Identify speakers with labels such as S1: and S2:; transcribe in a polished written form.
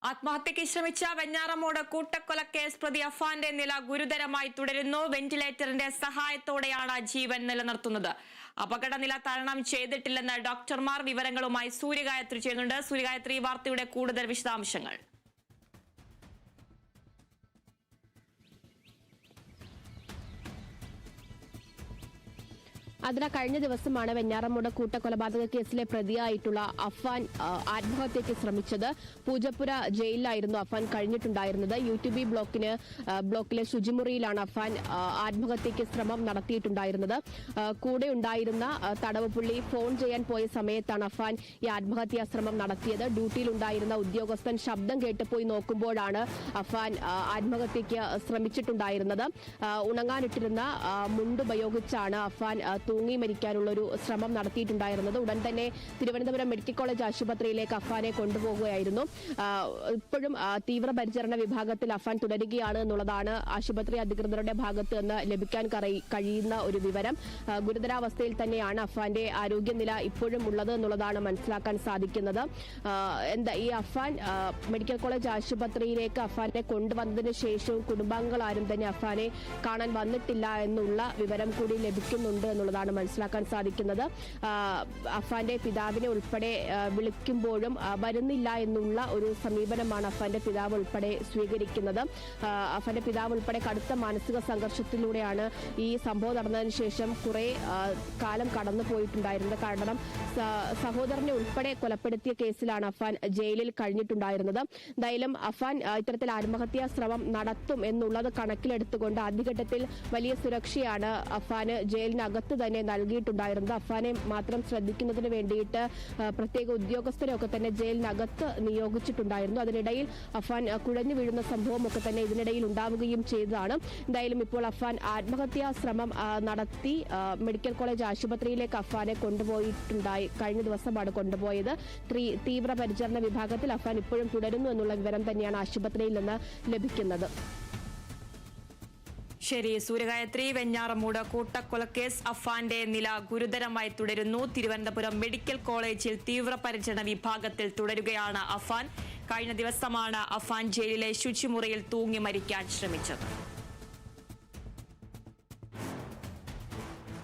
S1: ആത്മഹത്യയ്ക്ക് ശ്രമിച്ച വെഞ്ഞാറമൂട് കൂട്ടക്കൊലക്കേസ് പ്രതി അഫാന്റെ നില ഗുരുതരമായി തുടരുന്നു. വെന്റിലേറ്ററിന്റെ സഹായത്തോടെയാണ് ജീവൻ നിലനിർത്തുന്നത്. അപകടനില തരണം ചെയ്തിട്ടില്ലെന്ന് ഡോക്ടർമാർ. വിവരങ്ങളുമായി സൂര്യഗായത്രി ചെയ്യുന്നുണ്ട്. സൂര്യഗായത്രി, വാർത്തയുടെ കൂടുതൽ വിശദാംശങ്ങൾ.
S2: അതിന് കഴിഞ്ഞ ദിവസമാണ് വെഞ്ഞാറമൂട് കൂട്ടക്കൊലപാതക കേസിലെ പ്രതിയായിട്ടുള്ള അഫാൻ ആത്മഹത്യയ്ക്ക് ശ്രമിച്ചത്. പൂജപ്പുര ജയിലിലായിരുന്നു അഫാൻ കഴിഞ്ഞിട്ടുണ്ടായിരുന്നത്. UTB ബ്ലോക്കിലെ ശുചിമുറിയിലാണ് അഫാൻ ആത്മഹത്യയ്ക്ക് ശ്രമം നടത്തിയിട്ടുണ്ടായിരുന്നത്. കൂടെ ഉണ്ടായിരുന്ന തടവുപുള്ളി ഫോൺ ചെയ്യാൻ പോയ സമയത്താണ് അഫാൻ ഈ ആത്മഹത്യാ ശ്രമം നടത്തിയത്. ഡ്യൂട്ടിയിലുണ്ടായിരുന്ന ഉദ്യോഗസ്ഥൻ ശബ്ദം കേട്ട് പോയി നോക്കുമ്പോഴാണ് അഫാൻ ആത്മഹത്യയ്ക്ക് ശ്രമിച്ചിട്ടുണ്ടായിരുന്നത്. ഉണങ്ങാനിട്ടിരുന്ന മുണ്ടുപയോഗിച്ചാണ് അഫാൻ തൂങ്ങി മരിക്കാനുള്ള ഒരു ശ്രമം നടത്തിയിട്ടുണ്ടായിരുന്നത്. ഉടൻ തന്നെ തിരുവനന്തപുരം മെഡിക്കൽ കോളേജ് ആശുപത്രിയിലേക്ക് അഫാനെ കൊണ്ടുപോകുകയായിരുന്നു. ഇപ്പോഴും തീവ്രപരിചരണ വിഭാഗത്തിൽ അഫാൻ തുടരുകയാണ് എന്നുള്ളതാണ് ആശുപത്രി അധികൃതരുടെ ഭാഗത്ത് നിന്ന് ലഭിക്കാൻ കഴിയുന്ന ഒരു വിവരം. ഗുരുതരാവസ്ഥയിൽ തന്നെയാണ് അഫാന്റെ ആരോഗ്യനില ഇപ്പോഴും ഉള്ളത് എന്നുള്ളതാണ് മനസ്സിലാക്കാൻ സാധിക്കുന്നത്. ഈ അഫാൻ മെഡിക്കൽ കോളേജ് ആശുപത്രിയിലേക്ക് അഫാനെ കൊണ്ടുവന്നതിന് ശേഷവും കുടുംബാംഗങ്ങൾ ആരും തന്നെ അഫാനെ കാണാൻ വന്നിട്ടില്ല എന്നുള്ള വിവരം കൂടി ലഭിക്കുന്നുണ്ട് എന്നുള്ളതാണ് മനസ്സിലാക്കാൻ സാധിക്കുന്നത്. അഫാന്റെ പിതാവിനെ ഉൾപ്പെടെ വിളിക്കുമ്പോഴും വരുന്നില്ല എന്നുള്ള ഒരു സമീപനമാണ് അഫാന്റെ പിതാവ് ഉൾപ്പെടെ സ്വീകരിക്കുന്നത്. അഫാന്റെ പിതാവ് ഉൾപ്പെടെ കടുത്ത മാനസിക സംഘർഷത്തിലൂടെയാണ് ഈ സംഭവം നടന്നതിന് ശേഷം കുറെ കാലം കടന്നു പോയിട്ടുണ്ടായിരുന്നത്. കാരണം സഹോദരനെ ഉൾപ്പെടെ കൊലപ്പെടുത്തിയ കേസിലാണ് അഫാൻ ജയിലിൽ കഴിഞ്ഞിട്ടുണ്ടായിരുന്നത്. എന്തായാലും അഫാൻ ഇത്തരത്തിൽ ആത്മഹത്യാ ശ്രമം നടത്തും എന്നുള്ളത് കണക്കിലെടുത്തുകൊണ്ട് ആദ്യഘട്ടത്തിൽ വലിയ സുരക്ഷയാണ് അഫാന് ജയിലിനകത്ത് തന്നെ നൽകിയിട്ടുണ്ടായിരുന്നത്. അഫാനെ മാത്രം ശ്രദ്ധിക്കുന്നതിന് വേണ്ടിയിട്ട് പ്രത്യേക ഉദ്യോഗസ്ഥരെയൊക്കെ തന്നെ ജയിലിനകത്ത് നിയോഗിച്ചിട്ടുണ്ടായിരുന്നു. അതിനിടയിൽ അഫാൻ കുഴഞ്ഞു വീഴുന്ന സംഭവമൊക്കെ തന്നെ ഇതിനിടയിൽ ഉണ്ടാവുകയും ചെയ്തതാണ്. എന്തായാലും ഇപ്പോൾ അഫാൻ ആത്മഹത്യാ ശ്രമം നടത്തി മെഡിക്കൽ കോളേജ് ആശുപത്രിയിലേക്ക് അഫാനെ കൊണ്ടുപോയിട്ടുണ്ടായി. കഴിഞ്ഞ ദിവസമാണ് കൊണ്ടുപോയത്. തീവ്രപരിചരണ വിഭാഗത്തിൽ അഫാൻ ഇപ്പോഴും തുടരുന്നു എന്നുള്ള വിവരം തന്നെയാണ് ആശുപത്രിയിൽ നിന്ന് ലഭിക്കുന്നത്.
S1: ശരി സൂര്യഗായത്രി, വെഞ്ഞാറമൂട് കൂട്ടക്കൊലക്കേസ് അഫാന്റെ നില ഗുരുതരമായി തുടരുന്നു. തിരുവനന്തപുരം മെഡിക്കൽ കോളേജിൽ തീവ്രപരിചരണ വിഭാഗത്തിൽ തുടരുകയാണ് അഫാൻ. കഴിഞ്ഞ ദിവസമാണ് അഫാൻ ജയിലിലെ ശുചിമുറിയിൽ തൂങ്ങി മരിക്കാൻ ശ്രമിച്ചത്.